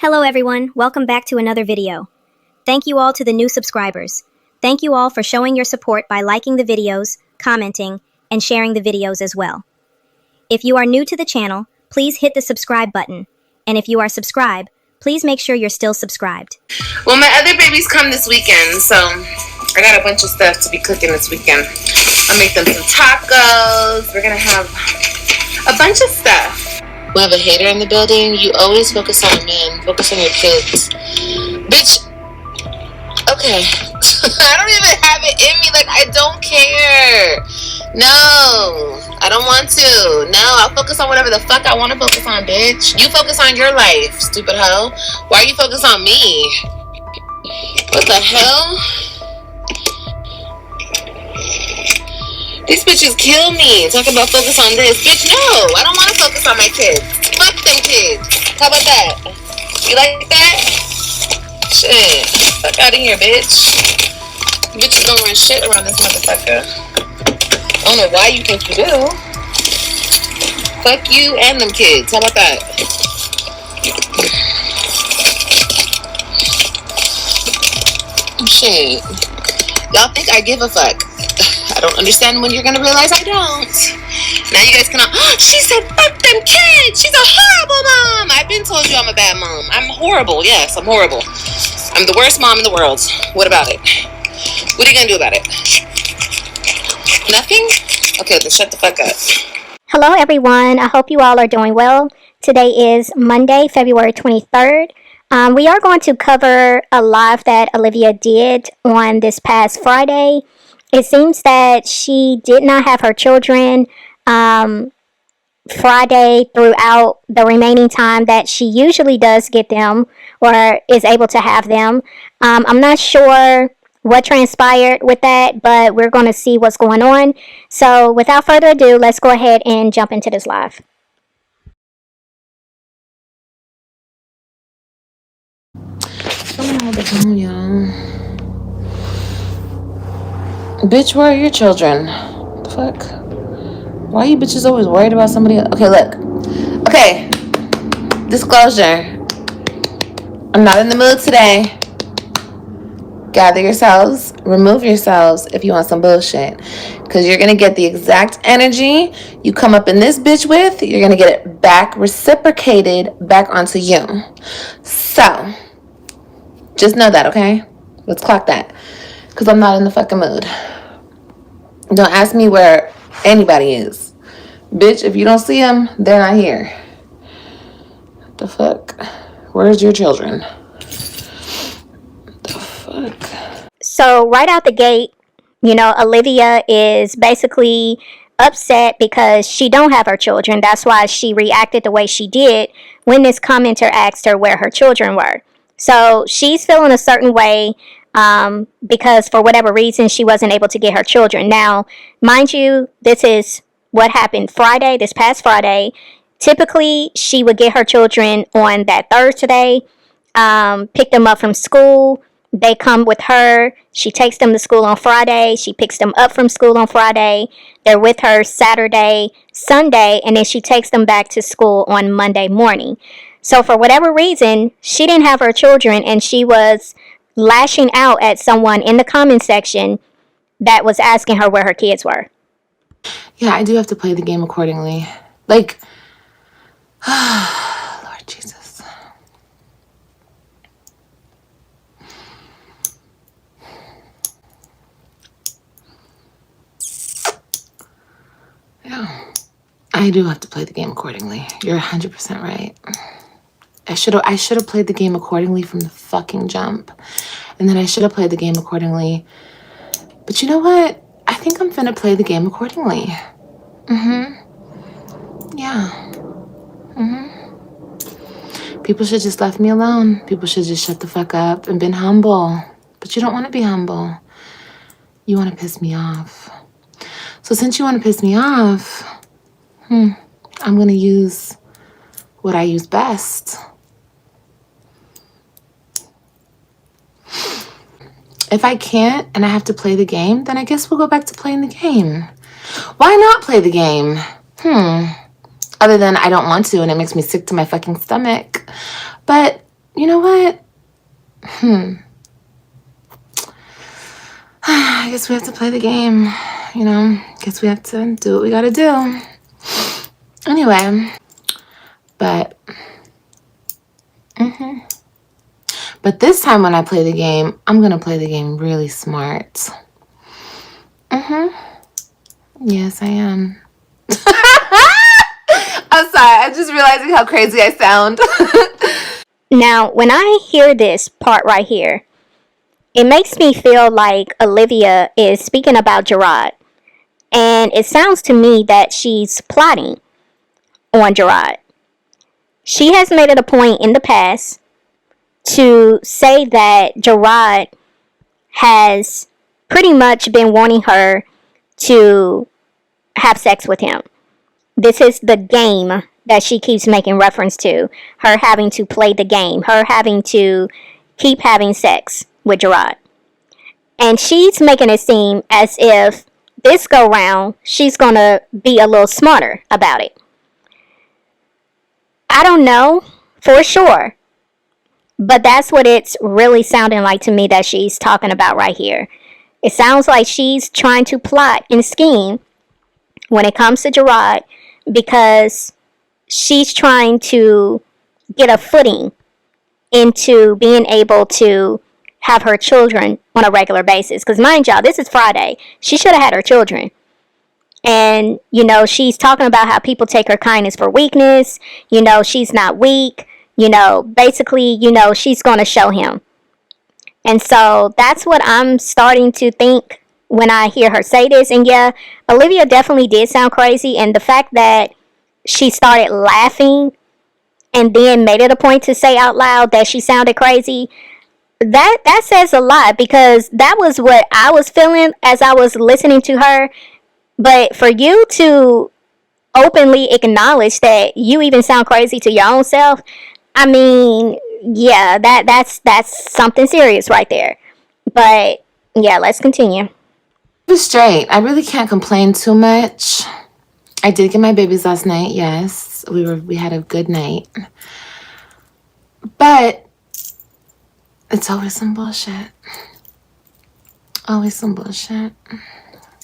Hello everyone, welcome back to another video. Thank you all to the new subscribers. Thank you all for showing your support by liking the videos, commenting, and sharing the videos as well. If you are new to the channel, please hit the subscribe button. And if you are subscribed, please make sure you're still subscribed. Well, my other babies come this weekend, so I got a bunch of stuff to be cooking this weekend. I'll make them some tacos. We're gonna have a bunch of stuff. We have a hater in the building. You always focus on men. Focus on your kids. Bitch, okay. I don't even have it in me. Like, I don't care. No, I don't want to. No, I'll focus on whatever the fuck I want to focus on, bitch. You focus on your life, stupid hoe. Why are you focused on me? What the hell? These bitches kill me. Talk about focus on this. Bitch, no. I don't want to focus on my kids. Fuck them kids. How about that? You like that? Shit. Fuck out of here, bitch. Bitches don't run shit around this motherfucker. I don't know why you think you do. Fuck you and them kids. How about that? Shit. Y'all think I give a fuck. I don't understand when you're gonna realize I don't. Now you guys can all, she said fuck them kids. She's a horrible mom. I've been told you I'm a bad mom. I'm horrible. Yes, I'm horrible. I'm the worst mom in the world. What about it? What are you gonna do about it? Nothing? Okay, then shut the fuck up. Hello everyone, I hope you all are doing well. Today is Monday, February 23rd. We are going to cover a live that Olivia did on this past Friday. It seems that she did not have her children Friday throughout the remaining time that she usually does get them or is able to have them. I'm not sure what transpired with that, but we're going to see what's going on. So without further ado, let's go ahead and jump into this live. Bitch, where are your children? The fuck? Why are you bitches always worried about somebody else? Okay, look. Okay. Disclosure. I'm not in the mood today. Gather yourselves. Remove yourselves if you want some bullshit. Because you're going to get the exact energy you come up in this bitch with. You're going to get it back reciprocated back onto you. So, just know that, okay? Let's clock that. Because I'm not in the fucking mood. Don't ask me where anybody is. Bitch, if you don't see them, they're not here. What the fuck? Where's your children? What the fuck? So right out the gate, Olivia is basically upset because she don't have her children. That's why she reacted the way she did when this commenter asked her where her children were. So she's feeling a certain way because for whatever reason she wasn't able to get her children. Now, mind you, this is what happened Friday, this past Friday. Typically, she would get her children on that Thursday, pick them up from school. They come with her. She takes them to school on Friday. She picks them up from school on Friday. They're with her Saturday, Sunday, and then she takes them back to school on Monday morning. So for whatever reason, she didn't have her children, and she was lashing out at someone in the comment section that was asking her where her kids were. Yeah, I do have to play the game accordingly. Like, Lord Jesus. Yeah, I do have to play the game accordingly. You're 100% right. I should have played the game accordingly from the fucking jump. And then I should have played the game accordingly. But you know what? I think I'm finna play the game accordingly. Yeah. People should just left me alone. People should just shut the fuck up and been humble. But you don't want to be humble. You want to piss me off. So since you want to piss me off, I'm gonna use what I use best. If I can't and I have to play the game, then I guess we'll go back to playing the game. Why not play the game? Other than I don't want to and it makes me sick to my fucking stomach. But you know what? I guess we have to play the game. You know, guess we have to do what we gotta do. Anyway, but but this time when I play the game, I'm gonna play the game really smart. Yes, I am. I'm sorry, I'm just realizing how crazy I sound. Now, when I hear this part right here, it makes me feel like Olivia is speaking about Gerard. And it sounds to me that she's plotting on Gerard. She has made it a point in the past to say that Gerard has pretty much been wanting her to have sex with him. This is the game that she keeps making reference to. Her having to play the game, her having to keep having sex with Gerard. And she's making it seem as if this go round, she's gonna be a little smarter about it. I don't know for sure, but that's what it's really sounding like to me that she's talking about right here. It sounds like she's trying to plot and scheme when it comes to Gerard because she's trying to get a footing into being able to have her children on a regular basis. Because mind y'all, this is Friday. She should have had her children. And, you know, she's talking about how people take her kindness for weakness. You know, she's not weak. You know, basically, you know, she's going to show him. And so that's what I'm starting to think when I hear her say this. And yeah, Olivia definitely did sound crazy. And the fact that she started laughing and then made it a point to say out loud that she sounded crazy, that says a lot, because that was what I was feeling as I was listening to her. But for you to openly acknowledge that you even sound crazy to your own self, I mean, yeah, that's something serious right there. But yeah, let's continue. Straight. I really can't complain too much. I did get my babies last night. Yes, we had a good night, but it's always some bullshit. Always some bullshit.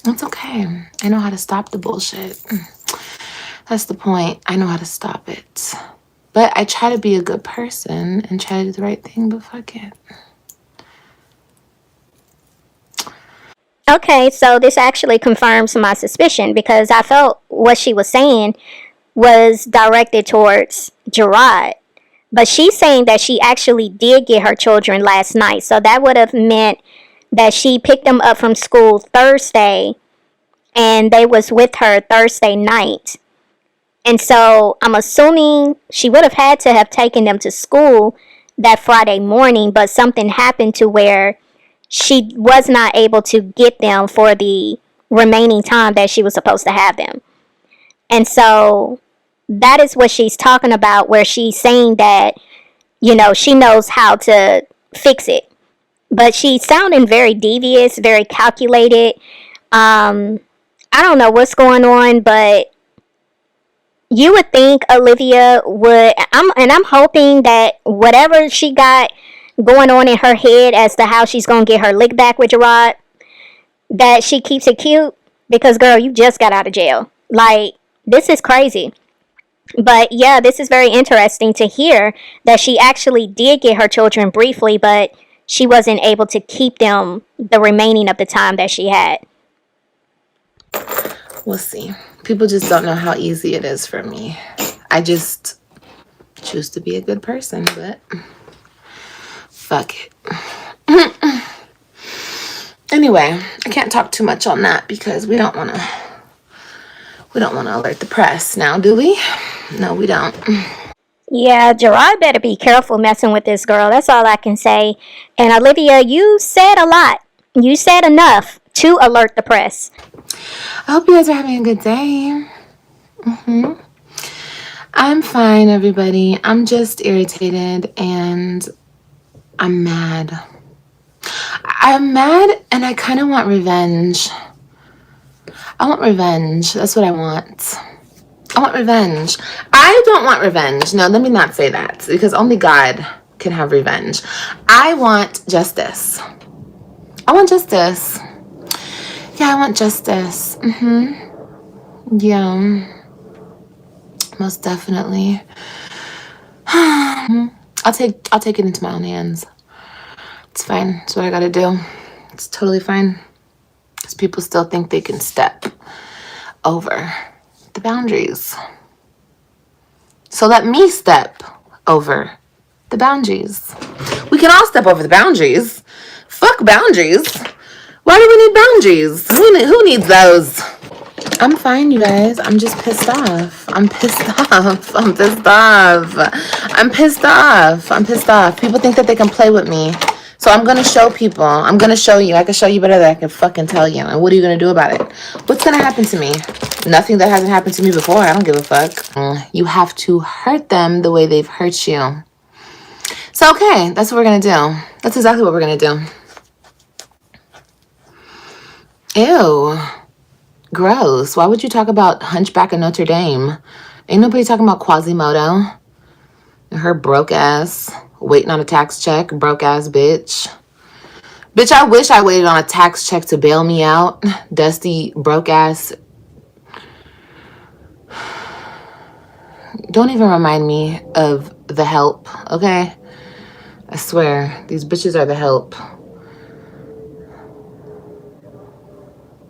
It's okay. I know how to stop the bullshit. That's the point. I know how to stop it. But I try to be a good person and try to do the right thing, but fuck it. Okay, so this actually confirms my suspicion, because I felt what she was saying was directed towards Gerard. But she's saying that she actually did get her children last night. So that would have meant that she picked them up from school Thursday and they was with her Thursday night. And so I'm assuming she would have had to have taken them to school that Friday morning, but something happened to where she was not able to get them for the remaining time that she was supposed to have them. And so that is what she's talking about, where she's saying that, you know, she knows how to fix it. But she's sounding very devious, very calculated. I don't know what's going on, but you would think Olivia would. I'm hoping that whatever she got going on in her head as to how she's gonna get her lick back with Gerard, that she keeps it cute. Because girl, you just got out of jail. Like, this is crazy. But yeah, this is very interesting to hear that she actually did get her children briefly, but she wasn't able to keep them the remaining of the time that she had. We'll see. People just don't know how easy it is for me. I just choose to be a good person, but fuck it. Anyway, I can't talk too much on that because we don't want to alert the press now, do we? No, we don't. Yeah, Gerard better be careful messing with this girl. That's all I can say. And Olivia, you said a lot. You said enough to alert the press. I hope you guys are having a good day. I'm fine, everybody. I'm just irritated and I'm mad. I'm mad and I kind of want revenge. I want revenge. That's what I want. I want revenge. I don't want revenge. No, let me not say that, because only God can have revenge. I want justice. I want justice. Yeah, I want justice. Yeah. Most definitely. I'll take it into my own hands. It's fine. It's what I gotta do. It's totally fine. Because people still think they can step over the boundaries. So let me step over the boundaries. We can all step over the boundaries. Fuck boundaries. Why do we need boundaries? Who needs those? I'm fine, you guys. I'm just pissed off. I'm pissed off. I'm pissed off. I'm pissed off. I'm pissed off. People think that they can play with me. So I'm going to show people. I'm going to show you. I can show you better than I can fucking tell you. And what are you going to do about it? What's going to happen to me? Nothing that hasn't happened to me before. I don't give a fuck. You have to hurt them the way they've hurt you. So, okay. That's what we're going to do. That's exactly what we're going to do. Ew. Gross. Why would you talk about Hunchback of Notre Dame? Ain't nobody talking about Quasimodo. And her broke ass. Waiting on a tax check. Broke ass bitch. Bitch, I wish I waited on a tax check to bail me out. Dusty, broke ass. Don't even remind me of The Help, okay? I swear, these bitches are The Help.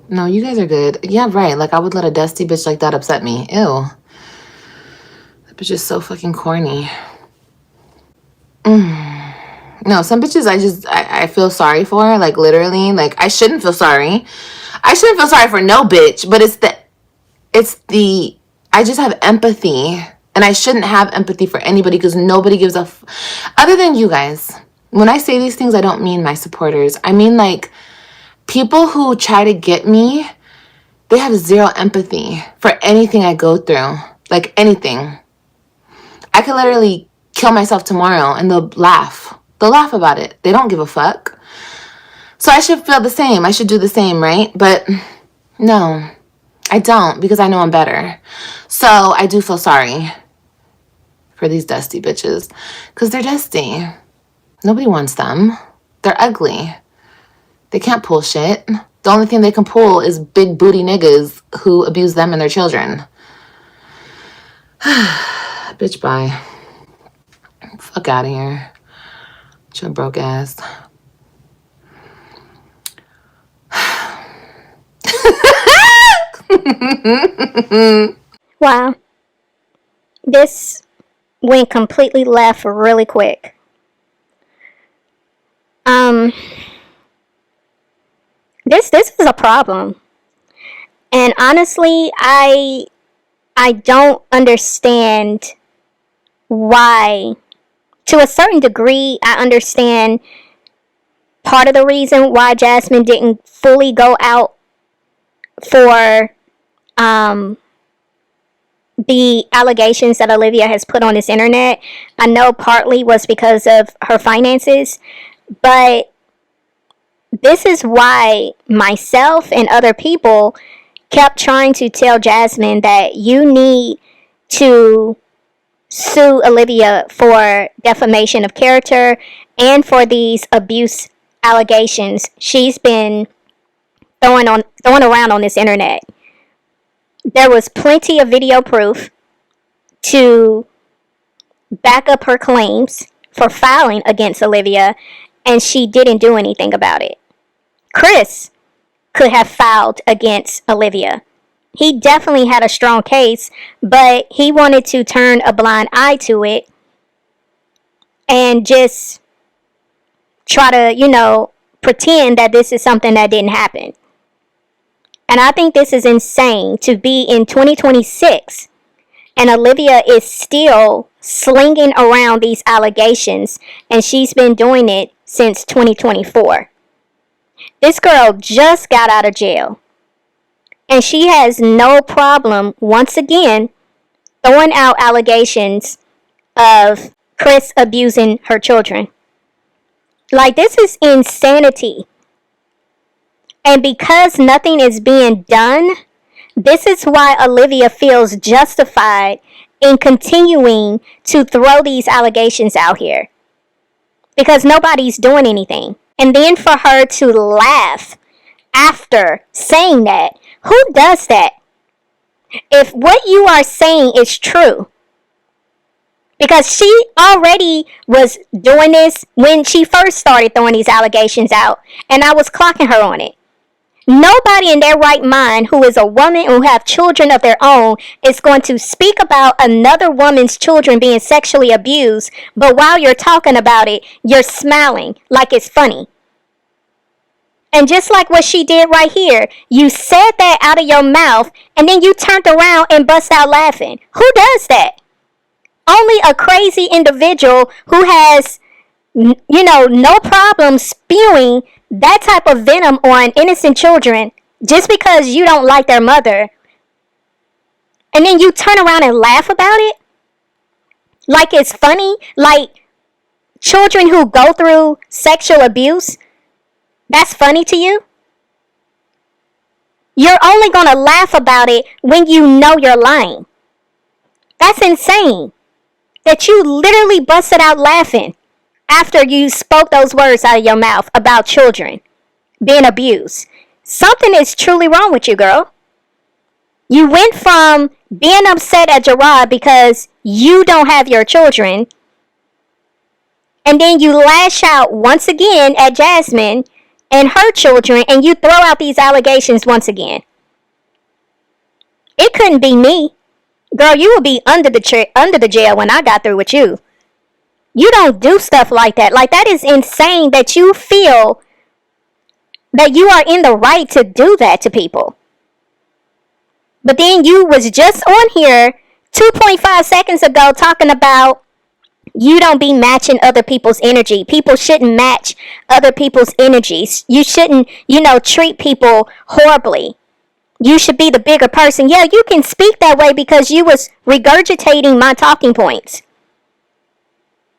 No, you guys are good. Yeah, right. Like, I would let a dusty bitch like that upset me. Ew. That bitch is so fucking corny. No, some bitches I feel sorry for. Like, literally. Like, I shouldn't feel sorry. I shouldn't feel sorry for no bitch. But I just have empathy. And I shouldn't have empathy for anybody because nobody gives a other than you guys. When I say these things, I don't mean my supporters. I mean, like, people who try to get me, they have zero empathy for anything I go through. Like, anything. I could literally kill myself tomorrow and they'll laugh. They'll laugh about it. They don't give a fuck. So I should feel the same. I should do the same, right? But no, I don't because I know I'm better. So I do feel sorry for these dusty bitches because they're dusty. Nobody wants them. They're ugly. They can't pull shit. The only thing they can pull is big booty niggas who abuse them and their children. Bitch, bye. Fuck out of here. Your broke ass. Wow. This went completely left really quick. This is a problem. And honestly, I don't understand why. To a certain degree, I understand part of the reason why Jasmine didn't fully go out for the allegations that Olivia has put on this internet. I know partly was because of her finances, but this is why myself and other people kept trying to tell Jasmine that you need to sue Olivia for defamation of character and for these abuse allegations she's been throwing around on this internet. There was plenty of video proof to back up her claims for filing against Olivia, and she didn't do anything about it. Chris could have filed against Olivia. He definitely had a strong case, but he wanted to turn a blind eye to it and just try to, pretend that this is something that didn't happen. And I think this is insane to be in 2026 and Olivia is still slinging around these allegations, and she's been doing it since 2024. This girl just got out of jail. And she has no problem, once again, throwing out allegations of Chris abusing her children. Like, this is insanity. And because nothing is being done, this is why Olivia feels justified in continuing to throw these allegations out here. because nobody's doing anything. And then for her to laugh after saying that, who does that? If what you are saying is true, because she already was doing this when she first started throwing these allegations out, and I was clocking her on it. Nobody in their right mind who is a woman who have children of their own is going to speak about another woman's children being sexually abused, but while you're talking about it, you're smiling like it's funny. And just like what she did right here, you said that out of your mouth, and then you turned around and bust out laughing. Who does that? Only a crazy individual who has, no problem spewing that type of venom on innocent children just because you don't like their mother. And then you turn around and laugh about it? Like it's funny? Like children who go through sexual abuse, that's funny to you? You're only going to laugh about it when you know you're lying. That's insane. That you literally busted out laughing after you spoke those words out of your mouth about children being abused. Something is truly wrong with you, girl. You went from being upset at Gerard because you don't have your children, and then you lash out once again at Jasmine and her children, and you throw out these allegations once again. It couldn't be me. Girl, you would be under the jail when I got through with you. You don't do stuff like that. Like, that is insane that you feel that you are in the right to do that to people. But then you was just on here 2.5 seconds ago talking about you don't be matching other people's energy. People shouldn't match other people's energies. You shouldn't, treat people horribly. You should be the bigger person. Yeah, you can speak that way because you was regurgitating my talking points.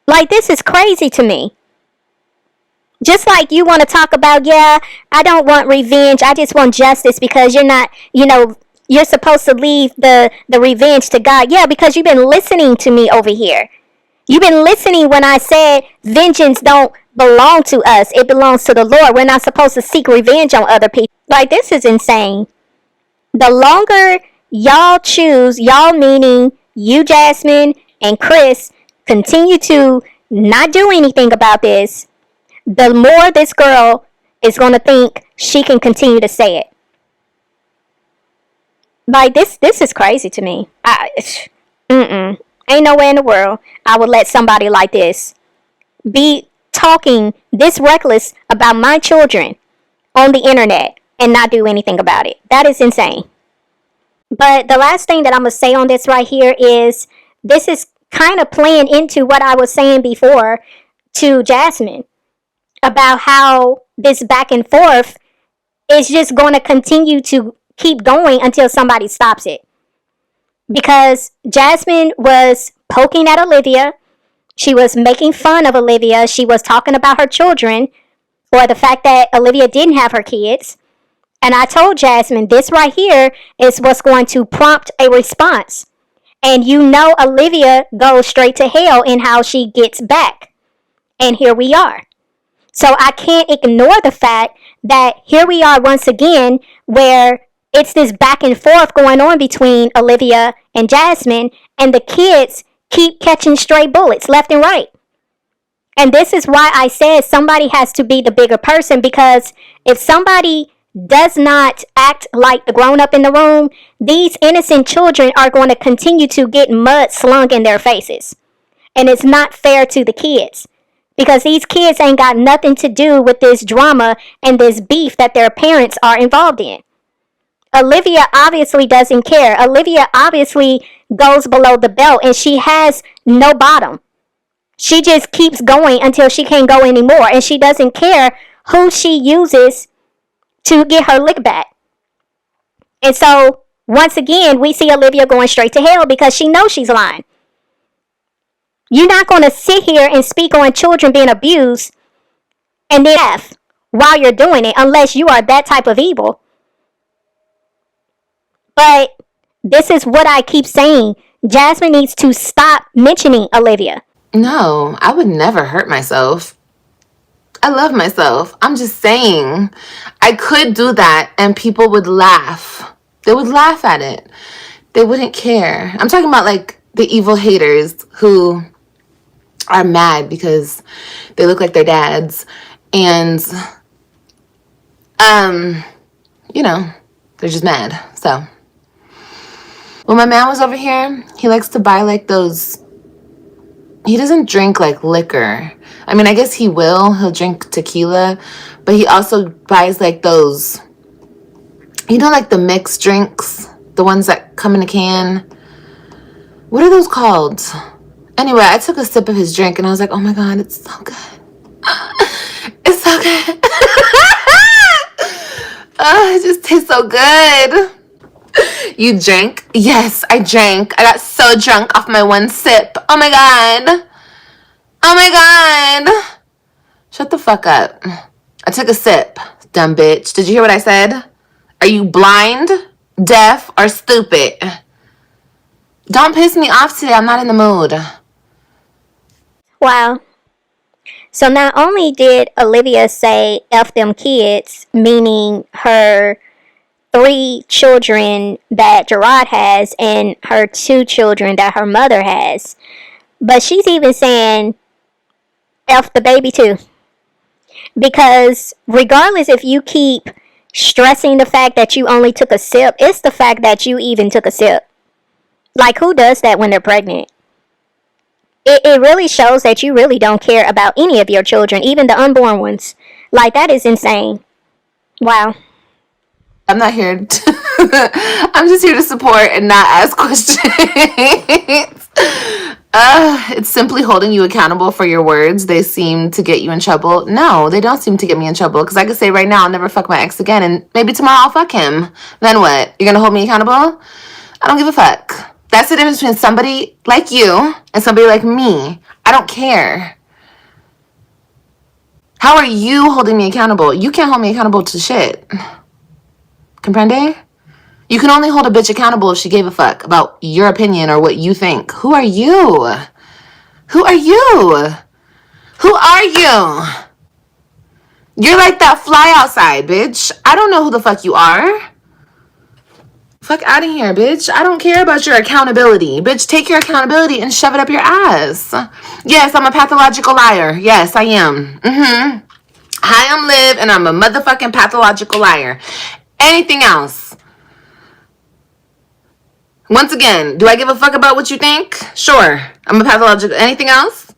Like, this is crazy to me. Just like you want to talk about, yeah, I don't want revenge. I just want justice because you're not, you're supposed to leave the revenge to God. Yeah, because you've been listening to me over here. You've been listening when I said vengeance don't belong to us. It belongs to the Lord. We're not supposed to seek revenge on other people. Like, this is insane. The longer y'all choose, y'all meaning you, Jasmine, and Chris, continue to not do anything about this, the more this girl is going to think she can continue to say it. Like, this is crazy to me. Ain't no way in the world I would let somebody like this be talking this reckless about my children on the internet and not do anything about it. That is insane. But the last thing that I'm going to say on this right here is this is kind of playing into what I was saying before to Jasmine about how this back and forth is just going to continue to keep going until somebody stops it. Because Jasmine was poking at Olivia. She was making fun of Olivia. She was talking about her children or the fact that Olivia didn't have her kids. And I told Jasmine, this right here is what's going to prompt a response. And Olivia goes straight to hell in how she gets back. And here we are. So I can't ignore the fact that here we are once again where it's this back and forth going on between Olivia and Jasmine, and the kids keep catching stray bullets left and right. And this is why I said somebody has to be the bigger person, because if somebody does not act like the grown-up in the room, these innocent children are going to continue to get mud slung in their faces. And it's not fair to the kids, because these kids ain't got nothing to do with this drama and this beef that their parents are involved in. Olivia obviously doesn't care. Olivia obviously goes below the belt, and she has no bottom. She just keeps going until she can't go anymore, and she doesn't care who she uses to get her lick back. And so, once again, we see Olivia going straight to hell because she knows she's lying. You're not going to sit here and speak on children being abused and then laugh while you're doing it unless you are that type of evil. But this is what I keep saying. Jasmine needs to stop mentioning Olivia. No, I would never hurt myself. I love myself. I'm just saying, I could do that and people would laugh. They would laugh at it. They wouldn't care. I'm talking about like the evil haters who are mad because they look like their dads. And, you know, they're just mad. So, when my man was over here, he likes to buy like those. He doesn't drink like liquor. I mean, I guess he will. He'll drink tequila, but he also buys like those, you know, like the mixed drinks, the ones that come in a can. What are those called? Anyway, I took a sip of his drink and I was like, oh my God, it's so good. It's so good. Oh, it just tastes so good. You drank? Yes, I drank. I got so drunk off my one sip. Oh my God. Oh my God. Shut the fuck up. I took a sip, dumb bitch. Did you hear what I said? Are you blind, deaf, or stupid? Don't piss me off today. I'm not in the mood. Wow. So not only did Olivia say F them kids, meaning her 3 children that Gerard has and her 2 children that her mother has, but she's even saying F the baby too. Because regardless if you keep stressing the fact that you only took a sip, it's the fact that you even took a sip. Like, who does that when they're pregnant? It really shows that you really don't care about any of your children, even the unborn ones. Like, that is insane. Wow. I'm not here I'm just here to support and not ask questions. It's simply holding you accountable for your words. They seem to get you in trouble. No, they don't seem to get me in trouble. Because I could say right now, I'll never fuck my ex again. And maybe tomorrow I'll fuck him. Then what? You're going to hold me accountable? I don't give a fuck. That's the difference between somebody like you and somebody like me. I don't care. How are you holding me accountable? You can't hold me accountable to shit. Comprende? You can only hold a bitch accountable if she gave a fuck about your opinion or what you think. Who are you? Who are you? Who are you? You're like that fly outside, bitch. I don't know who the fuck you are. Fuck out of here, bitch. I don't care about your accountability. Bitch, take your accountability and shove it up your ass. Yes, I'm a pathological liar. Yes, I am. Hi, I'm Liv, and I'm a motherfucking pathological liar. Anything else? Once again, do I give a fuck about what you think? Sure. I'm a pathological. Anything else?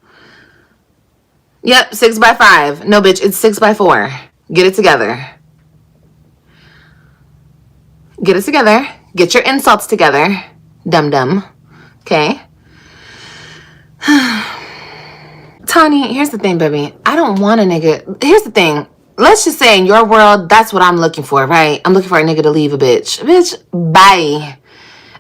Yep, 6x5. No, bitch, it's 6x4. Get it together. Get it together. Get your insults together. Dum-dum. Okay? Tani, here's the thing, baby. I don't want a nigga. Here's the thing. Let's just say in your world, that's what I'm looking for, right? I'm looking for a nigga to leave a bitch. Bitch, bye.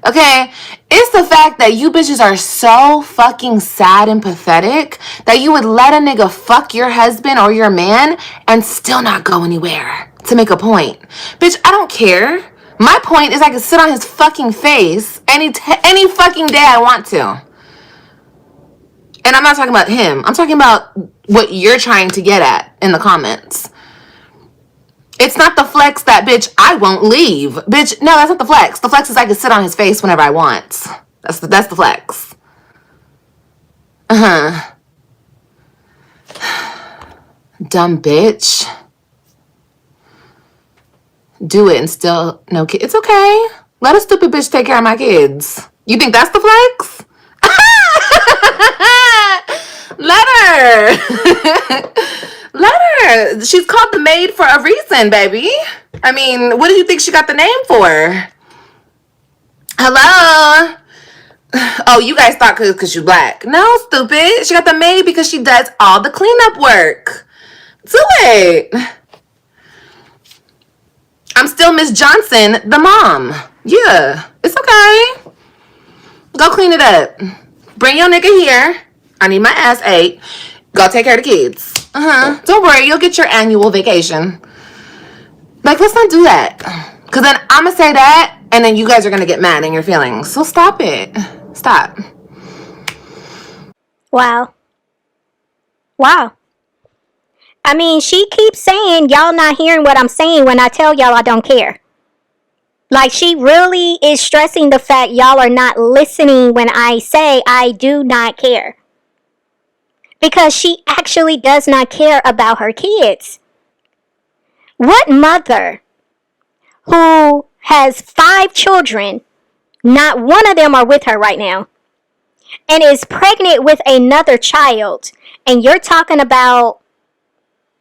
Okay? It's the fact that you bitches are so fucking sad and pathetic that you would let a nigga fuck your husband or your man and still not go anywhere to make a point. Bitch, I don't care. My point is I can sit on his fucking face any fucking day I want to. And I'm not talking about him. I'm talking about what you're trying to get at in the comments. It's not the flex that, bitch, I won't leave. Bitch, no, that's not the flex. The flex is I can sit on his face whenever I want. That's the flex. Dumb bitch. Do it and still no kid. It's okay. Let a stupid bitch take care of my kids. You think that's the flex? Let her. Let her. She's called the maid for a reason, baby. I mean, what do you think she got the name for? Hello? Oh, you guys thought because she's black. No, stupid. She got the maid because she does all the cleanup work. Do it. I'm still Miss Johnson, the mom. Yeah, it's okay. Go clean it up. Bring your nigga here. I need my ass ate. Go take care of the kids. Don't worry, you'll get your annual vacation. Like, let's not do that. Because then I'm going to say that, and then you guys are going to get mad in your feelings. So stop it. Stop. Wow. Wow. I mean, she keeps saying y'all not hearing what I'm saying when I tell y'all I don't care. Like, she really is stressing the fact y'all are not listening when I say I do not care. Because she actually does not care about her kids. What mother who has 5 children, not one of them are with her right now, and is pregnant with another child, and you're talking about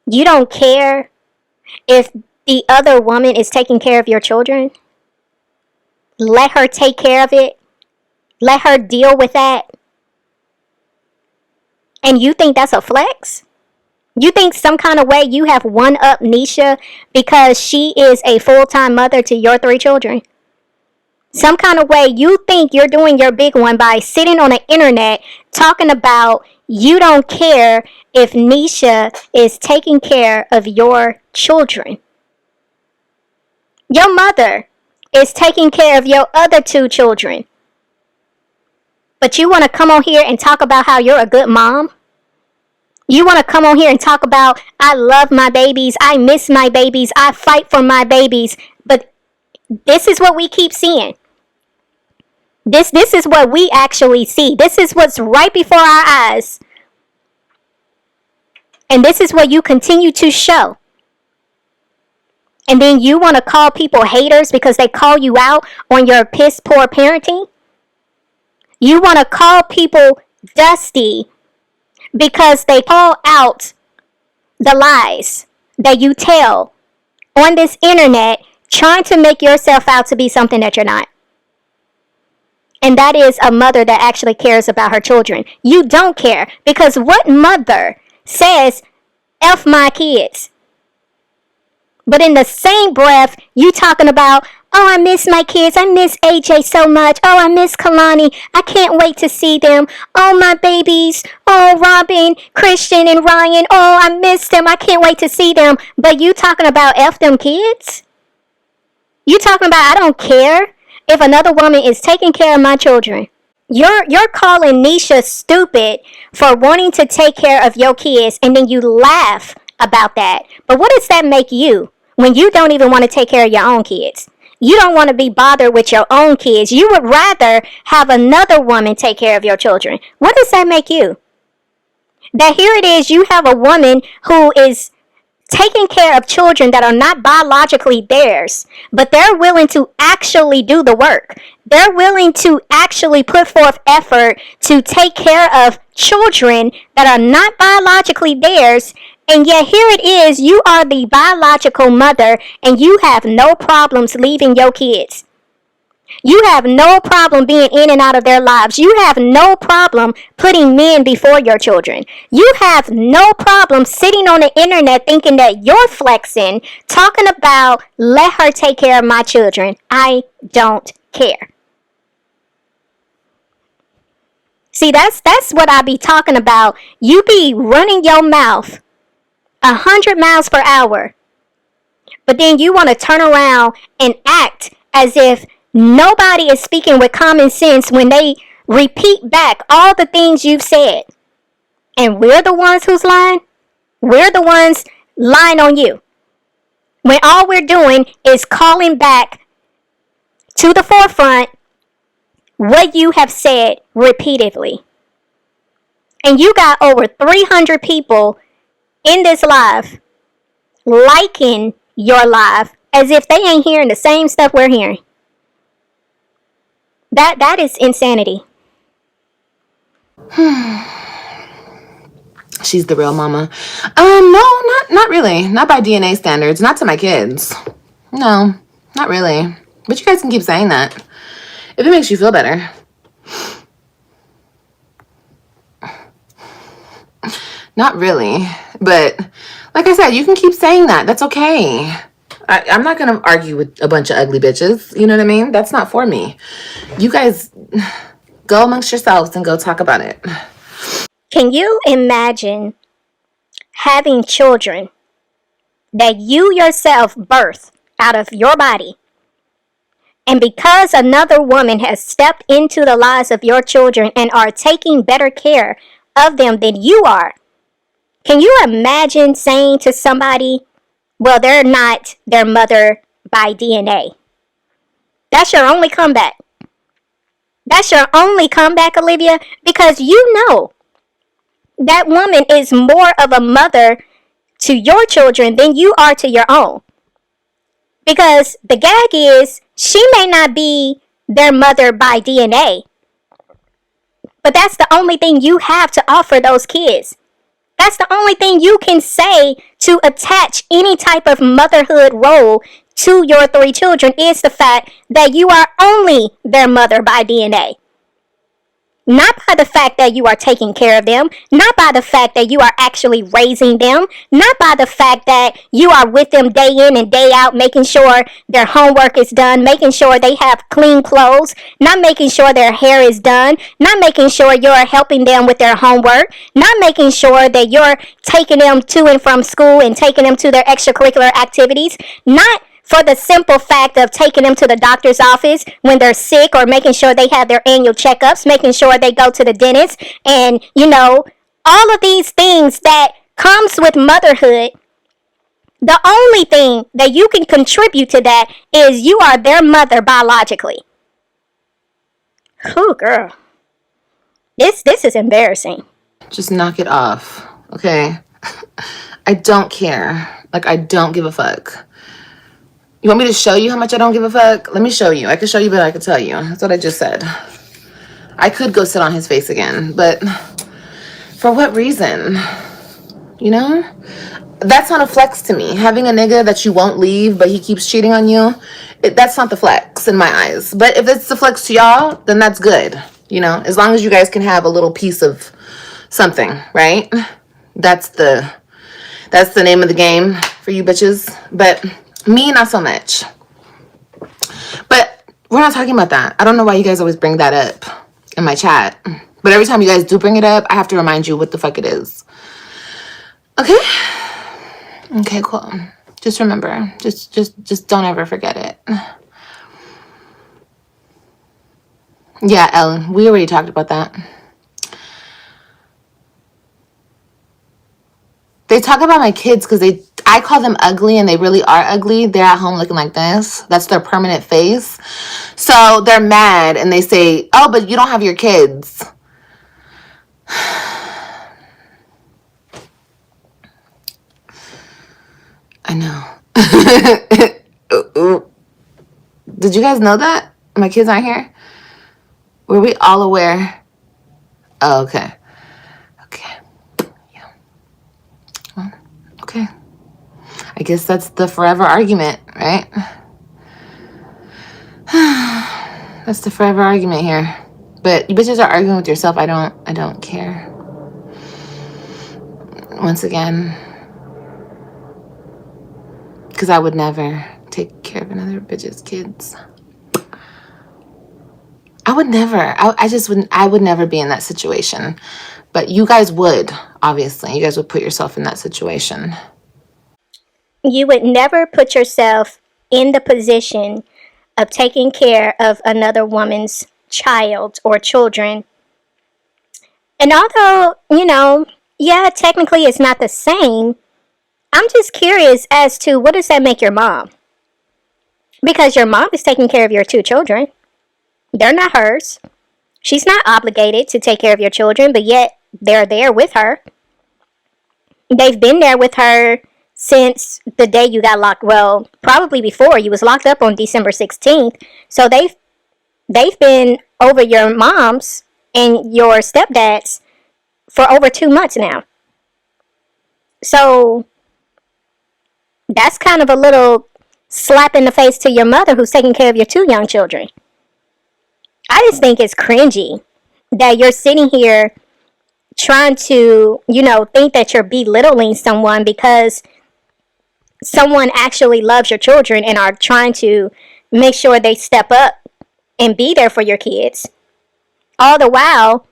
you don't care if the other woman is taking care of your children? Let her take care of it. Let her deal with that. And you think that's a flex? You think some kind of way you have one up Nisha because she is a full-time mother to your 3 children? Some kind of way you think you're doing your big one by sitting on the internet talking about you don't care if Nisha is taking care of your children. Your mother is taking care of your other 2 children. But you want to come on here and talk about how you're a good mom? You want to come on here and talk about, I love my babies, I miss my babies, I fight for my babies. But this is what we keep seeing. This is what we actually see. This is what's right before our eyes. And this is what you continue to show. And then you want to call people haters because they call you out on your piss poor parenting? You want to call people dusty because they call out the lies that you tell on this internet, trying to make yourself out to be something that you're not. And that is a mother that actually cares about her children. You don't care, because what mother says, F my kids? But in the same breath, you talking about, oh, I miss my kids. I miss AJ so much. Oh, I miss Kalani. I can't wait to see them. Oh, my babies. Oh, Robin, Christian, and Ryan. Oh, I miss them. I can't wait to see them. But you talking about F them kids? You talking about I don't care if another woman is taking care of my children? You're calling Nisha stupid for wanting to take care of your kids, and then you laugh about that. But what does that make you when you don't even want to take care of your own kids? You don't want to be bothered with your own kids. You would rather have another woman take care of your children. What does that make you? That here it is, you have a woman who is taking care of children that are not biologically theirs, but they're willing to actually do the work. They're willing to actually put forth effort to take care of children that are not biologically theirs. And yet here it is, you are the biological mother and you have no problems leaving your kids. You have no problem being in and out of their lives. You have no problem putting men before your children. You have no problem sitting on the internet thinking that you're flexing, talking about, let her take care of my children. I don't care. See, that's what I be talking about. You be running your mouth 100 miles per hour, but then you want to turn around and act as if nobody is speaking with common sense when they repeat back all the things you've said. And we're the ones who's lying. We're the ones lying on you. When all we're doing is calling back to the forefront what you have said repeatedly. And you got over 300 people in this live liking your live as if they ain't hearing the same stuff we're hearing. That is insanity. She's the real mama. No, not really. Not by DNA standards. Not to my kids. No, not really. But you guys can keep saying that if it makes you feel better. Not really. But like I said, you can keep saying that. That's okay. I'm not going to argue with a bunch of ugly bitches. You know what I mean? That's not for me. You guys go amongst yourselves and go talk about it. Can you imagine having children that you yourself birth out of your body, and because another woman has stepped into the lives of your children and are taking better care of them than you are, Can you imagine saying to somebody, well, they're not their mother by DNA? That's your only comeback. That's your only comeback, Olivia, because you know that woman is more of a mother to your children than you are to your own. Because the gag is, she may not be their mother by DNA, but that's the only thing you have to offer those kids. That's the only thing you can say to attach any type of motherhood role to your three children is the fact that you are only their mother by DNA. Not by the fact that you are taking care of them, not by the fact that you are actually raising them, not by the fact that you are with them day in and day out, making sure their homework is done, making sure they have clean clothes, not making sure their hair is done, not making sure you're helping them with their homework, not making sure that you're taking them to and from school and taking them to their extracurricular activities, not for the simple fact of taking them to the doctor's office when they're sick, or making sure they have their annual checkups, making sure they go to the dentist, and all of these things that comes with motherhood. The only thing that you can contribute to that is you are their mother biologically. Oh, girl, this is embarrassing. Just knock it off, okay? I don't care. Like, I don't give a fuck. You want me to show you how much I don't give a fuck? Let me show you. I could show you, but I could tell you. That's what I just said. I could go sit on his face again, but for what reason? You know? That's not a flex to me. Having a nigga that you won't leave, but he keeps cheating on you, that's not the flex in my eyes. But if it's the flex to y'all, then that's good. You know? As long as you guys can have a little piece of something, right? That's the name of the game for you bitches. But me, not so much. But we're not talking about that. I don't know why you guys always bring that up in my chat. But every time you guys do bring it up, I have to remind you what the fuck it is. Okay? Okay, cool. Just remember. Just don't ever forget it. Yeah, Ellen, we already talked about that. They talk about my kids because I call them ugly, and they really are ugly. They're at home looking like this. That's their permanent face. So they're mad, and they say, oh, but you don't have your kids. I know. Did you guys know that? My kids aren't here? Were we all aware? Oh, okay. Okay. Yeah. Well, okay. I guess that's the forever argument, right? That's the forever argument here. But you bitches are arguing with yourself. I don't care. Once again, because I would never take care of another bitch's kids. I would never. I just wouldn't. I would never be in that situation. But you guys would, obviously. You guys would put yourself in that situation. You would never put yourself in the position of taking care of another woman's child or children. And although, yeah, technically it's not the same, I'm just curious as to, what does that make your mom? Because your mom is taking care of your two children. They're not hers. She's not obligated to take care of your children, but yet they're there with her. They've been there with her since the day you got locked. Well, probably before. You was locked up on December 16th. So they've been over your mom's and your stepdad's for over 2 months now. So that's kind of a little slap in the face to your mother, who's taking care of your two young children. I just think it's cringy that you're sitting here trying to, think that you're belittling someone because someone actually loves your children and are trying to make sure they step up and be there for your kids. All the while,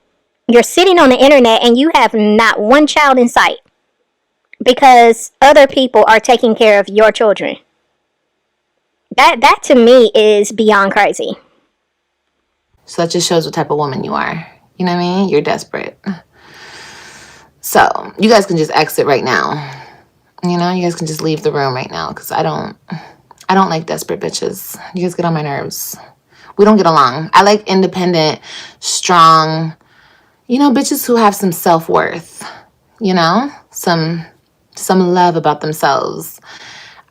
you're sitting on the internet and you have not one child in sight because other people are taking care of your children. That to me is beyond crazy. So that just shows what type of woman you are. You know what I mean? You're desperate. So you guys can just exit right now. You know, you guys can just leave the room right now because I don't like desperate bitches. You guys get on my nerves. We don't get along. I like independent, strong, you know, bitches who have some self-worth, you know, some love about themselves.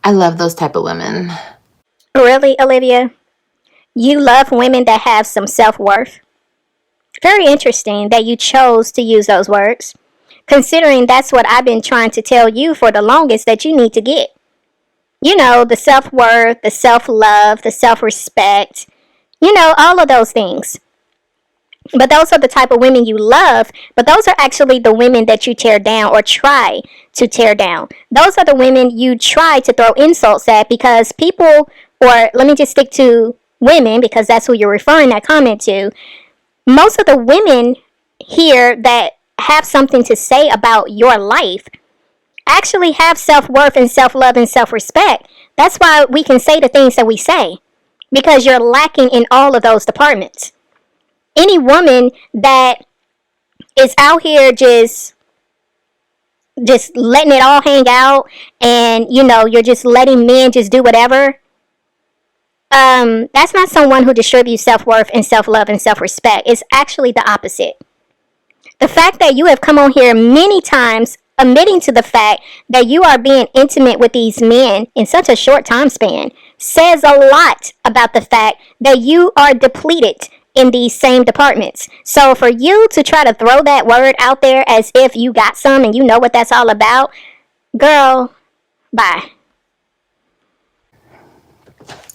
I love those type of women. Really, Olivia? You love women that have some self-worth? Very interesting that you chose to use those words, considering that's what I've been trying to tell you for the longest that you need to get. You know, the self-worth, the self-love, the self-respect, you know, all of those things. But those are the type of women you love, but those are actually the women that you tear down or try to tear down. Those are the women you try to throw insults at because people, or let me just stick to women because that's who you're referring that comment to. Most of the women here that have something to say about your life actually have self-worth and self-love and self-respect. That's why we can say the things that we say, because you're lacking in all of those departments. Any woman that is out here just letting it all hang out, and you know, you're just letting men just do whatever, that's not someone who distributes self-worth and self-love and self-respect. It's actually the opposite. The fact that you have come on here many times admitting to the fact that you are being intimate with these men in such a short time span says a lot about the fact that you are depleted in these same departments. So for you to try to throw that word out there as if you got some and you know what that's all about, girl, bye.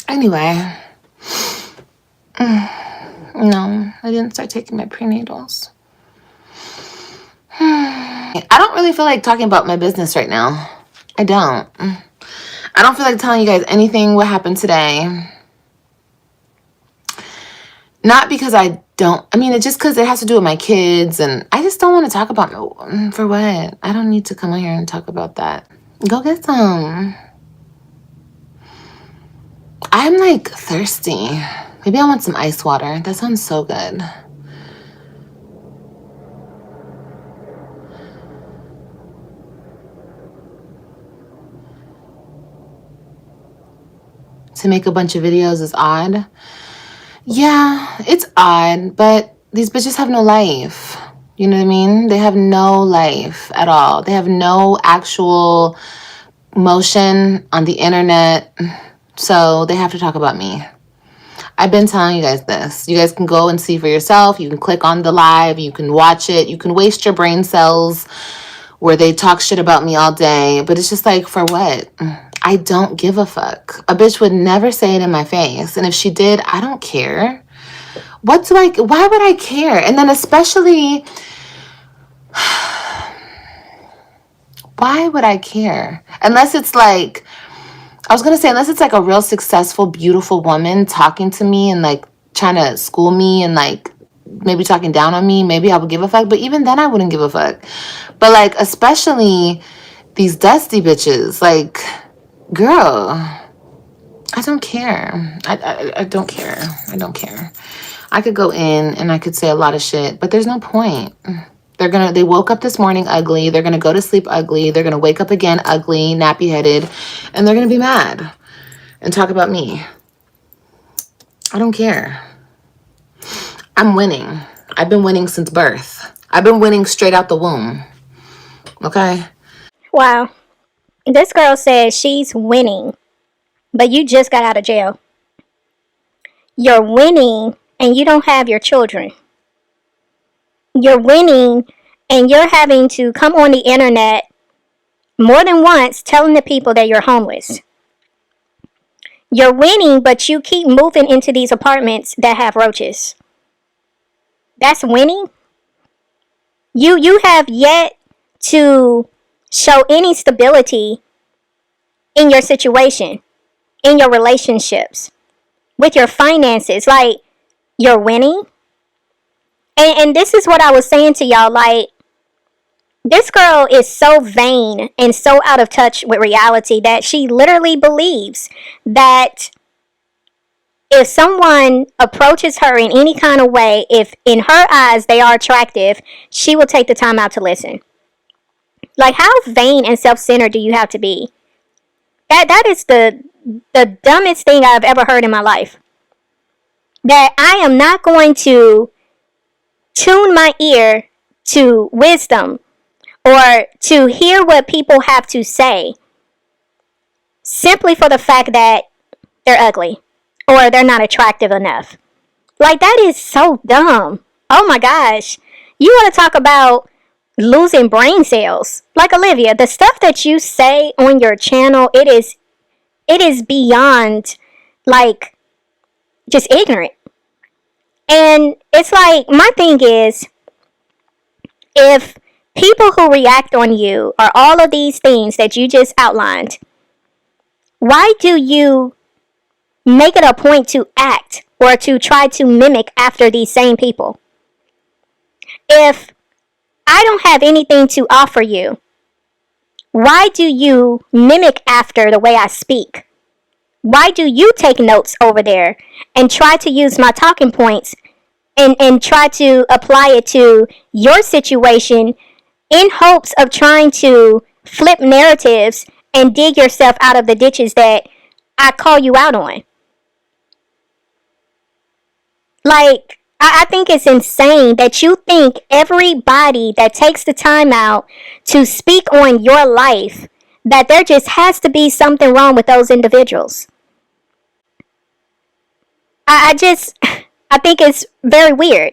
Anyway, no, I didn't start taking my prenatals. I don't really feel like talking about my business right now. I don't. I don't feel like telling you guys anything what happened today. Not because I don't. I mean, it's just because it has to do with my kids, and I just don't want to talk about for what. I don't need to come on here and talk about that. Go get some. I'm like thirsty. Maybe I want some ice water. That sounds so good. To make a bunch of videos is odd. Yeah, it's odd, but these bitches have no life. You know what I mean? They have no life at all. They have no actual motion on the internet. So they have to talk about me. I've been telling you guys this. You guys can go and see for yourself. You can click on the live. You can watch it. You can waste your brain cells where they talk shit about me all day. But it's just like, for what? I don't give a fuck. A bitch would never say it in my face. And if she did, I don't care. Why would I care? And then especially, why would I care? Unless it's like, I was going to say, unless it's like a real successful, beautiful woman talking to me and like trying to school me and like maybe talking down on me, maybe I would give a fuck. But even then I wouldn't give a fuck. But like, especially these dusty bitches, like, girl, I don't care. I don't care. I don't care. I could go in and I could say a lot of shit, but there's no point. They woke up this morning ugly. They're going to go to sleep ugly. They're going to wake up again ugly, nappy-headed, and they're going to be mad and talk about me. I don't care. I'm winning. I've been winning since birth. I've been winning straight out the womb. Okay? Wow. This girl says she's winning, but you just got out of jail. You're winning and you don't have your children. You're winning and you're having to come on the internet more than once telling the people that you're homeless. You're winning, but you keep moving into these apartments that have roaches. That's winning? You have yet to show any stability in your situation, in your relationships, with your finances. Like, you're winning? And this is what I was saying to y'all. Like, this girl is so vain and so out of touch with reality that she literally believes that if someone approaches her in any kind of way, if in her eyes they are attractive, she will take the time out to listen. Like, how vain and self-centered do you have to be? That is the dumbest thing I've ever heard in my life. That I am not going to tune my ear to wisdom or to hear what people have to say simply for the fact that they're ugly or they're not attractive enough. Like, that is so dumb. Oh my gosh. You want to talk about losing brain cells? Like, Olivia, the stuff that you say on your channel, it is beyond, like, just ignorant. And it's like, my thing is, if people who react on you are all of these things that you just outlined, why do you make it a point to act or to try to mimic after these same people? If I don't have anything to offer you, why do you mimic after the way I speak? Why do you take notes over there and try to use my talking points and try to apply it to your situation in hopes of trying to flip narratives and dig yourself out of the ditches that I call you out on? Like, I think it's insane that you think everybody that takes the time out to speak on your life, that there just has to be something wrong with those individuals. I think it's very weird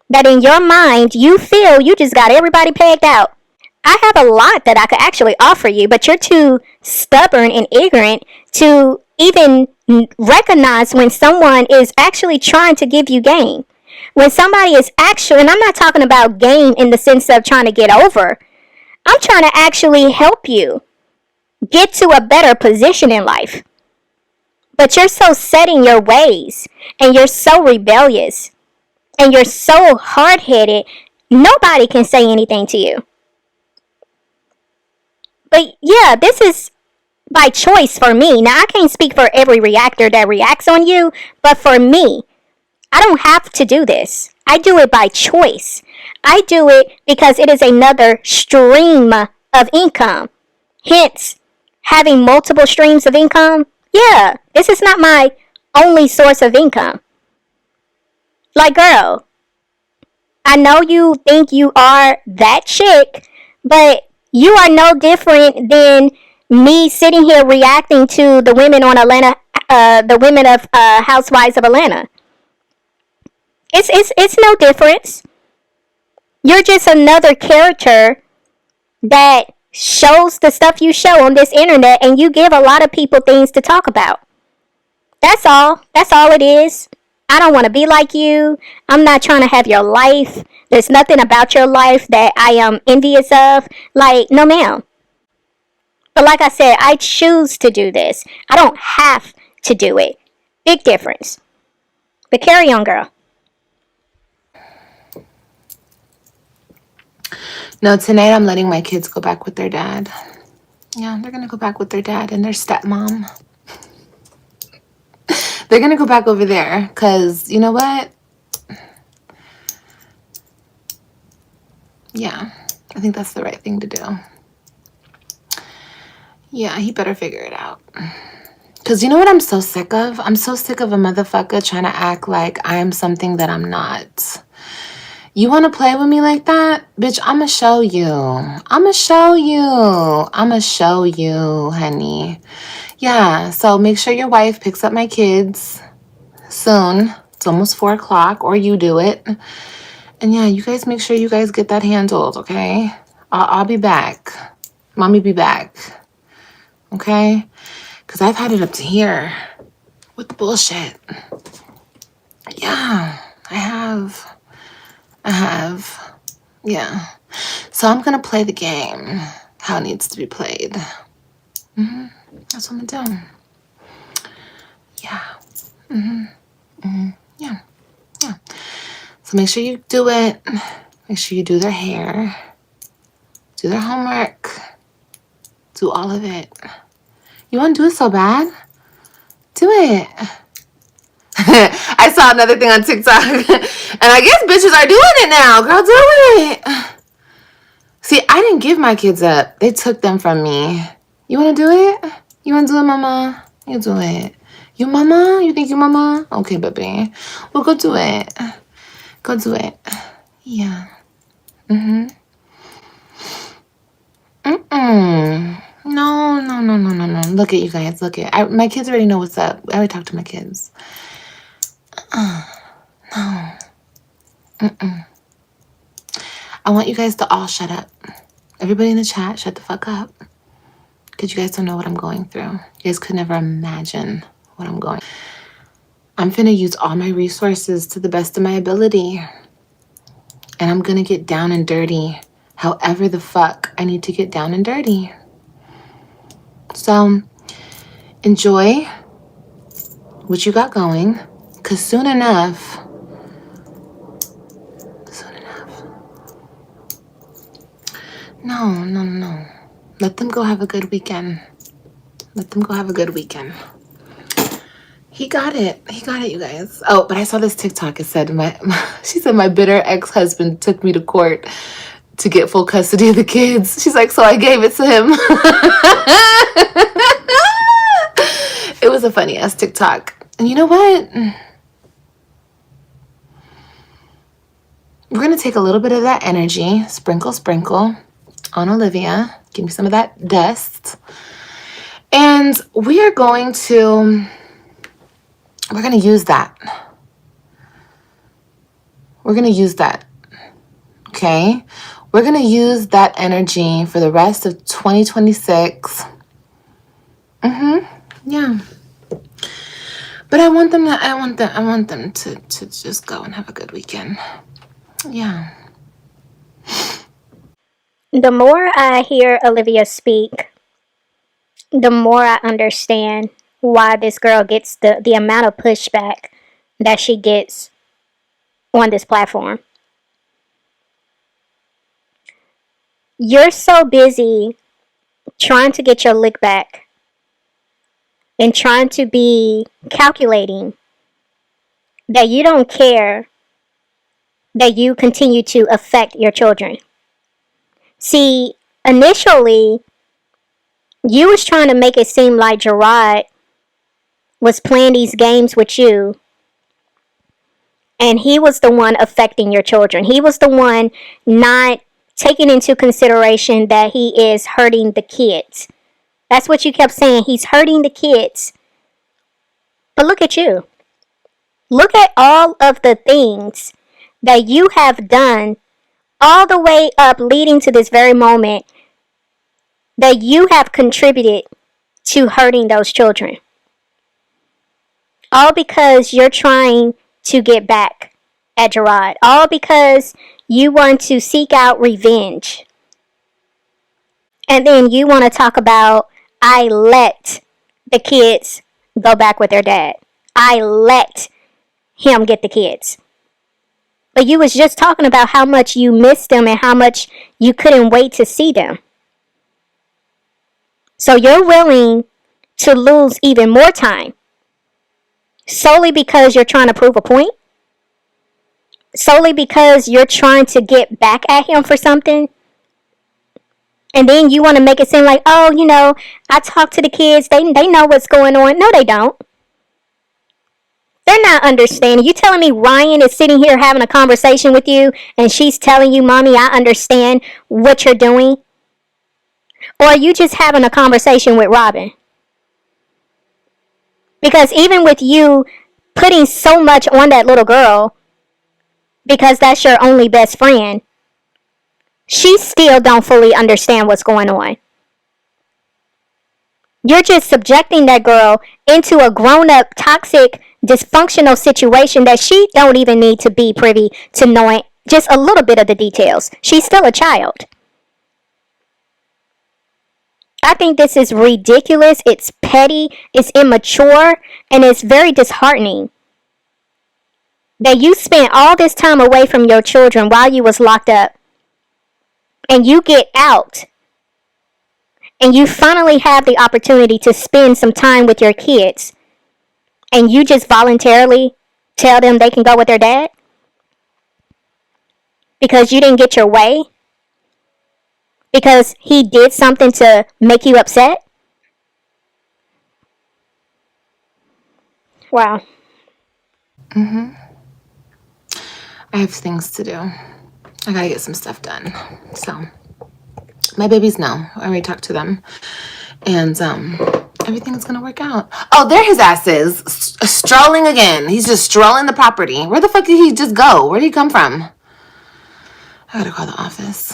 that in your mind you feel you just got everybody pegged out. I have a lot that I could actually offer you, but you're too stubborn and ignorant to even recognize when someone is actually trying to give you game. When somebody is actually, and I'm not talking about game in the sense of trying to get over, I'm trying to actually help you get to a better position in life. But you're so set in your ways, and you're so rebellious, and you're so hard-headed, nobody can say anything to you. But yeah, this is by choice for me. Now, I can't speak for every reactor that reacts on you, but for me, I don't have to do this. I do it by choice. I do it because it is another stream of income. Hence, having multiple streams of income. Yeah, this is not my only source of income. Like, girl, I know you think you are that chick, but you are no different than me sitting here reacting to the women on Atlanta, the women of Housewives of Atlanta. It's no difference. You're just another character that shows the stuff you show on this internet, and you give a lot of people things to talk about. That's all. That's all it is. I don't want to be like you. I'm not trying to have your life. There's nothing about your life that I am envious of. Like, no, ma'am. But like I said, I choose to do this. I don't have to do it. Big difference. But carry on, girl. No, tonight I'm letting my kids go back with their dad. Yeah, they're going to go back with their dad and their stepmom. They're going to go back over there because, you know what? Yeah, I think that's the right thing to do. Yeah, he better figure it out. Because you know what I'm so sick of? I'm so sick of a motherfucker trying to act like I'm something that I'm not. You want to play with me like that? Bitch, I'ma show you. I'ma show you. I'ma show you, honey. Yeah, so make sure your wife picks up my kids soon. It's almost 4 o'clock, or you do it. And yeah, you guys make sure you guys get that handled, okay? I'll be back. Mommy be back. Okay? Because I've had it up to here with the bullshit. Yeah, I have. Yeah. So I'm going to play the game how it needs to be played. That's what I'm doing. Yeah. Yeah. So make sure you do it. Make sure you do their hair. Do their homework. Do all of it. You want to do it so bad? Do it. I saw another thing on TikTok. And I guess bitches are doing it now. Girl, do it. See, I didn't give my kids up. They took them from me. You want to do it? You want to do it, mama? You do it. You mama? You think you mama? Okay, baby. Well, go do it. Go do it. Yeah. Mm-hmm. Mm-mm. No. Look at you guys. Look at my kids already know what's up. I already talked to my kids. No. Mm-mm. I want you guys to all shut up. Everybody in the chat, shut the fuck up. Because you guys don't know what I'm going through. You guys could never imagine what I'm going through. I'm finna use all my resources to the best of my ability. And I'm gonna get down and dirty. However the fuck I need to get down and dirty. So, enjoy what you got going. Because soon enough, no. Let them go have a good weekend. He got it, you guys. Oh, but I saw this TikTok. It said, she said, my bitter ex-husband took me to court to get full custody of the kids. She's like, so I gave it to him. It was a funny ass TikTok. And you know what? We're going to take a little bit of that energy, sprinkle on Olivia. Give me some of that dust. And we're going to use that. Okay? We're going to use that energy for the rest of 2026. Yeah. But I want them to just go and have a good weekend. Yeah. The more I hear Olivia speak, the more I understand why this girl gets the amount of pushback that she gets on this platform. You're so busy trying to get your lick back and trying to be calculating that you don't care that you continue to affect your children. See, initially, you was trying to make it seem like Gerard was playing these games with you, and he was the one affecting your children. He was the one not taking into consideration that he is hurting the kids. That's what you kept saying. He's hurting the kids. But look at you. Look at all of the things that you have done all the way up leading to this very moment that you have contributed to hurting those children. All because you're trying to get back at Gerard. All because you want to seek out revenge. And then you want to talk about, I let the kids go back with their dad. I let him get the kids. But you was just talking about how much you missed them and how much you couldn't wait to see them. So you're willing to lose even more time solely because you're trying to prove a point? Solely because you're trying to get back at him for something? And then you want to make it seem like, oh, I talk to the kids. They know what's going on. No, they don't. They're not understanding. You telling me Ryan is sitting here having a conversation with you and she's telling you, Mommy, I understand what you're doing? Or are you just having a conversation with Robin? Because even with you putting so much on that little girl, because that's your only best friend, she still don't fully understand what's going on. You're just subjecting that girl into a grown-up, toxic, dysfunctional situation that she don't even need to be privy to knowing just a little bit of the details. She's still a child. I think this is ridiculous. It's petty. It's immature. And it's very disheartening that you spent all this time away from your children while you was locked up. And you get out. And you finally have the opportunity to spend some time with your kids. And you just voluntarily tell them they can go with their dad? Because you didn't get your way? because he did something to make you upset? Wow. I have things to do. I gotta get some stuff done. So my babies know. I already talked to them. And everything's gonna work out. Oh, there his ass is. Strolling again. He's just strolling the property. Where the fuck did he just go? Where did he come from? I gotta call the office.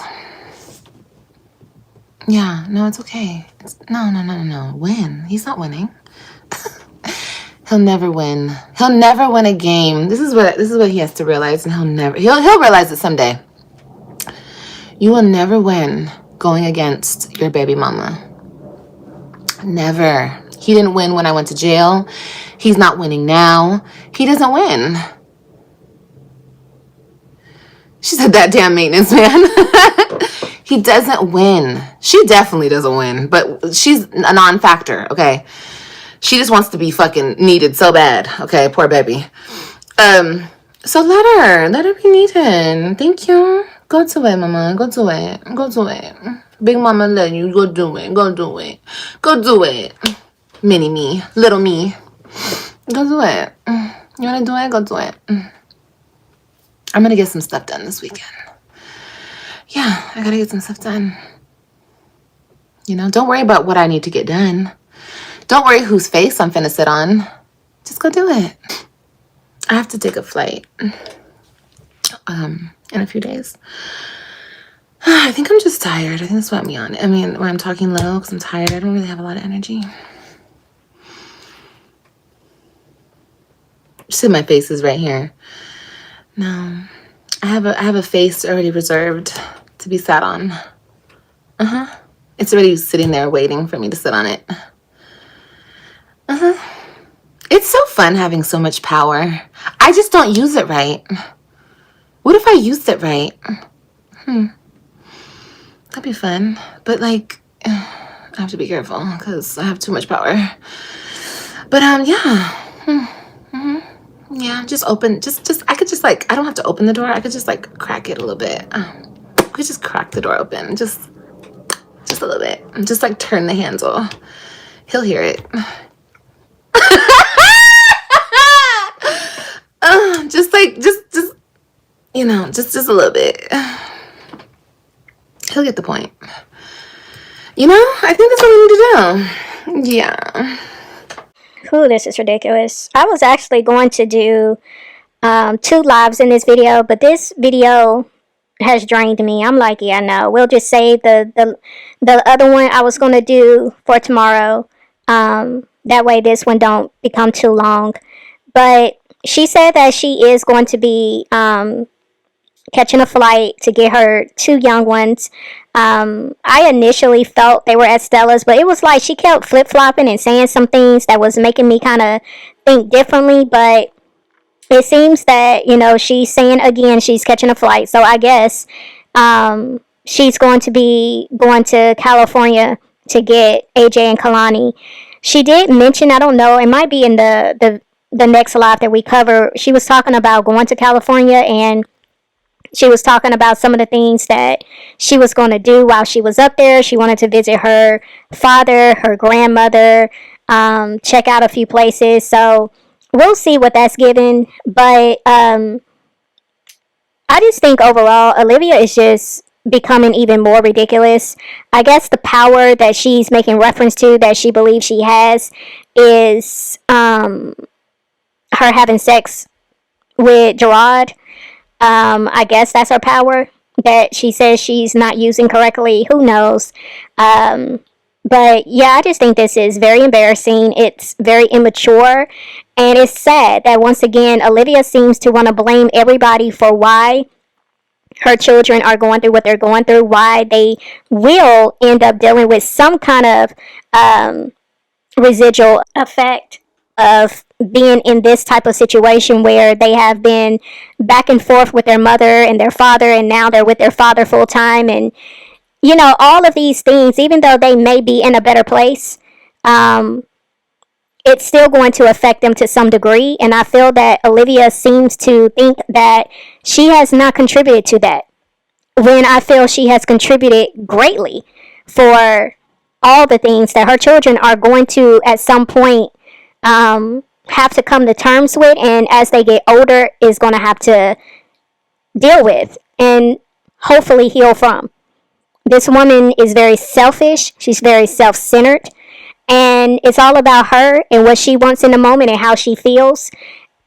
Yeah, no, it's okay. No. Win. He's not winning. He'll never win. He'll never win a game. This is what he has to realize, and he'll realize it someday. You will never win going against your baby mama. Never. He didn't win when I went to jail. He's not winning now. He doesn't win. She said that damn maintenance man. He doesn't win. She definitely doesn't win, but she's a non-factor, okay? She just wants to be fucking needed so bad, okay? Poor baby. So let her be needed. Thank you. Go to it, mama. Go to it. Big mama let you go do it. Go do it. Mini me, little me. Go do it. You wanna do it? Go do it. I'm gonna get some stuff done this weekend. Yeah, I gotta get some stuff done. Don't worry about what I need to get done. Don't worry whose face I'm finna sit on. Just go do it. I have to take a flight in a few days. I think I'm just tired. I think that's what me on. I mean, when I'm talking low because I'm tired, I don't really have a lot of energy. See, my face is right here. No, I have a face already reserved to be sat on. It's already sitting there waiting for me to sit on it. It's so fun having so much power. I just don't use it right. What if I used it right? That'd be fun. But I have to be careful because I have too much power. But yeah. Yeah, just open, I could just I don't have to open the door. I could just crack it a little bit. I could just crack the door open, just a little bit. And just turn the handle. He'll hear it. Just just a little bit. He'll get the point. I think that's what we need to do. Yeah. Ooh, this is ridiculous. I was actually going to do 2 lives in this video, but this video has drained me. I'm like, yeah, no, we'll just save the other one I was going to do for tomorrow. That way this one don't become too long. But she said that she is going to be catching a flight to get her 2 young ones. I initially felt they were at Stella's, but it was like she kept flip-flopping and saying some things that was making me kind of think differently. But it seems that, she's saying again she's catching a flight. So I guess she's going to be going to California to get AJ and Kalani. She did mention, I don't know, it might be in the next live that we cover. She was talking about going to California, and she was talking about some of the things that she was going to do while she was up there. She wanted to visit her father, her grandmother, check out a few places. So we'll see what that's given. But I just think overall, Olivia is just becoming even more ridiculous. I guess the power that she's making reference to, that she believes she has, is her having sex with Gerard. I guess that's her power that she says she's not using correctly. Who knows? But yeah, I just think this is very embarrassing. It's very immature. And it's sad that once again, Olivia seems to want to blame everybody for why her children are going through what they're going through, why they will end up dealing with some kind of residual effect of being in this type of situation where they have been back and forth with their mother and their father, and now they're with their father full time. And all of these things, even though they may be in a better place, it's still going to affect them to some degree. And I feel that Olivia seems to think that she has not contributed to that. when I feel she has contributed greatly for all the things that her children are going to at some point have to come to terms with, and as they get older is going to have to deal with and hopefully heal from. This woman is very selfish. She's very self-centered, and it's all about her and what she wants in the moment and how she feels,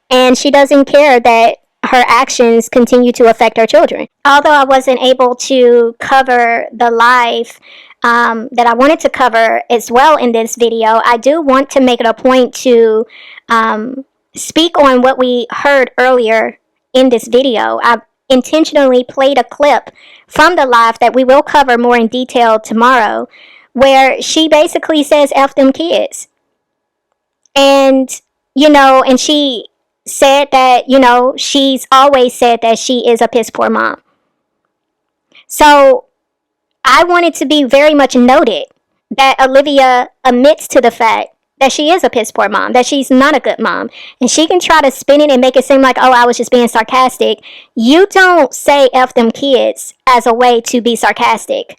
and she doesn't care that her actions continue to affect her children. Although I wasn't able to cover the live that I wanted to cover as well in this video, I do want to make it a point to speak on what we heard earlier in this video. I intentionally played a clip from the live that we will cover more in detail tomorrow, where she basically says F them kids. And, and she said that, she's always said that she is a piss poor mom. So I want it to be very much noted that Olivia admits to the fact that she is a piss poor mom, that she's not a good mom. And she can try to spin it and make it seem like, oh, I was just being sarcastic. You don't say F them kids as a way to be sarcastic,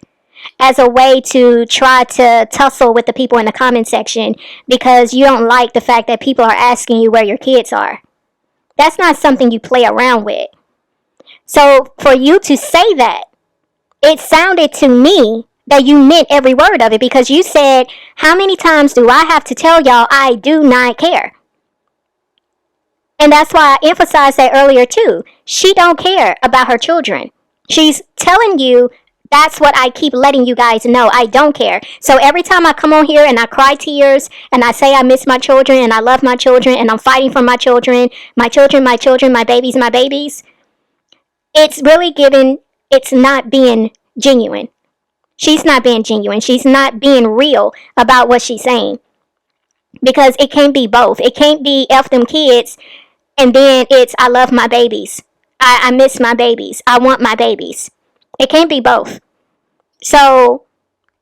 as a way to try to tussle with the people in the comment section because you don't like the fact that people are asking you where your kids are. That's not something you play around with. So for you to say that, it sounded to me that you meant every word of it, because you said, how many times do I have to tell y'all I do not care? And that's why I emphasized that earlier too. She don't care about her children. She's telling you, that's what I keep letting you guys know. I don't care. So every time I come on here and I cry tears and I say I miss my children and I love my children and I'm fighting for my children, my children, my children, my babies, it's really giving, it's not being genuine. She's not being genuine. She's not being real about what she's saying. Because it can't be both. It can't be F them kids and then it's I love my babies. I miss my babies. I want my babies. It can't be both. So,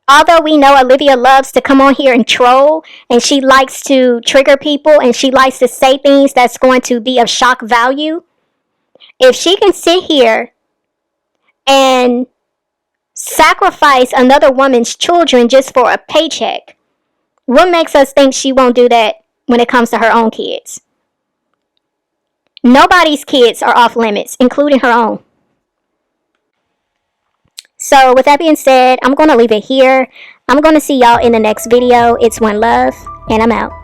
although we know Olivia loves to come on here and troll, and she likes to trigger people, and she likes to say things that's going to be of shock value, if she can sit here and sacrifice another woman's children just for a paycheck, what makes us think she won't do that when it comes to her own kids? Nobody's kids are off limits, including her own. So with that being said, I'm going to leave it here. I'm going to see y'all in the next video. It's OneLove, and I'm out.